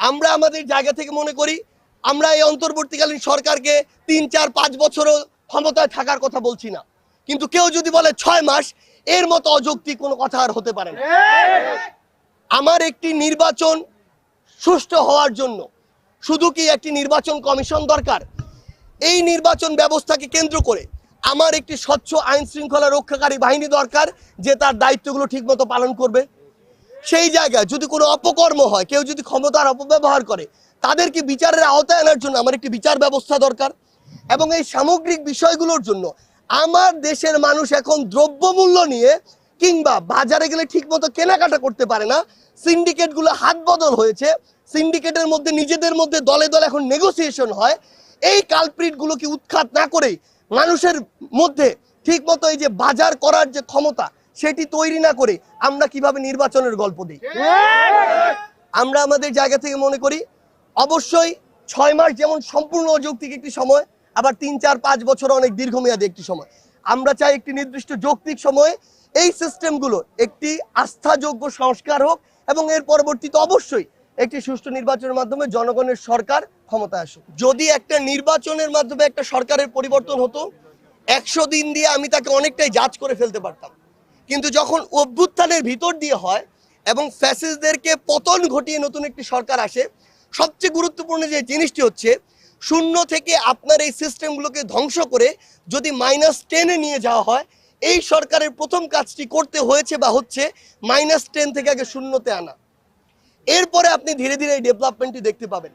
আমরা আমাদের জায়গা থেকে মনে করি আমরা এই অন্তর্বর্তীকালীন সরকারকে ৩-৪-৫ বছরও ক্ষমতায় থাকার কথা বলছি না, কিন্তু কেউ যদি বলে ৬ মাস, এর মতো অযৌক্তিক কোনো কথা আর হতে পারে না। আমার একটি নির্বাচন সুষ্ঠু হওয়ার জন্য শুধু কি একটি নির্বাচন কমিশন দরকার? এই নির্বাচন ব্যবস্থাকে কেন্দ্র করে আমার একটি স্বচ্ছ আইন শৃঙ্খলা রক্ষাকারী বাহিনী দরকার, যে তার দায়িত্বগুলো ঠিকমতো পালন করবে। সেই জায়গায় যদি কোনো অপকর্ম হয়, কেউ যদি ক্ষমতার অপব্যবহার করে, তাদেরকে বিচারের আওতায় আনার জন্য আমার একটি বিচার ব্যবস্থা দরকার। এবং এই সামগ্রিক বিষয়গুলোর জন্য আমার দেশের মানুষ এখন দ্রব্যমূল্য নিয়ে কিংবা বাজারে গেলে ঠিকমতো কেনাকাটা করতে পারে না। সিন্ডিকেটগুলো হাত বদল হয়েছে, সিন্ডিকেটের মধ্যে নিজেদের মধ্যে দলে দলে এখন নেগোসিয়েশন হয়। এই কালপ্রিটগুলোকে উৎখাত না করেই মানুষের মধ্যে ঠিকমতো এই যে বাজার করার যে ক্ষমতা, সেটি তৈরি না করে আমরা কিভাবে নির্বাচনের গল্প দিই? আমরা আমাদের জায়গা থেকে মনে করি অবশ্যই ৬ মাস যেমন সম্পূর্ণ অযৌক্তিক একটি সময়, আবার ৩-৪-৫ বছর অনেক দীর্ঘমেয়াদী একটি সময়। আমরা চাই একটি নির্দিষ্ট যৌক্তিক সময়ে এই সিস্টেমগুলো একটি আস্থাযোগ্য সংস্কার হোক এবং এর পরবর্তীতে অবশ্যই একটি সুষ্ঠু নির্বাচনের মাধ্যমে জনগণের সরকার ক্ষমতায় আসুক। যদি একটা নির্বাচনের মাধ্যমে একটা সরকারের পরিবর্তন হতো, ১০০ দিন দিয়ে আমি তাকে অনেকটাই জাজ করে ফেলতে পারতাম। কিন্তু যখন অভ্যুত্থানের ভিতর দিয়ে হয় এবং ফ্যাসিস্টদেরকে পতন ঘটিয়ে নতুন একটি সরকার আসে, সবচেয়ে গুরুত্বপূর্ণ যে জিনিসটি হচ্ছে, শূন্য থেকে আপনার এই সিস্টেমগুলোকে ধ্বংস করে যদি -10-এ নিয়ে যাওয়া হয়, এই সরকারের প্রথম কাজটি করতে হয়েছে বা হচ্ছে -10 থেকে আগে শূন্যতে আনা। এরপরে আপনি ধীরে ধীরে এই ডেভেলপমেন্টটি দেখতে পাবেন।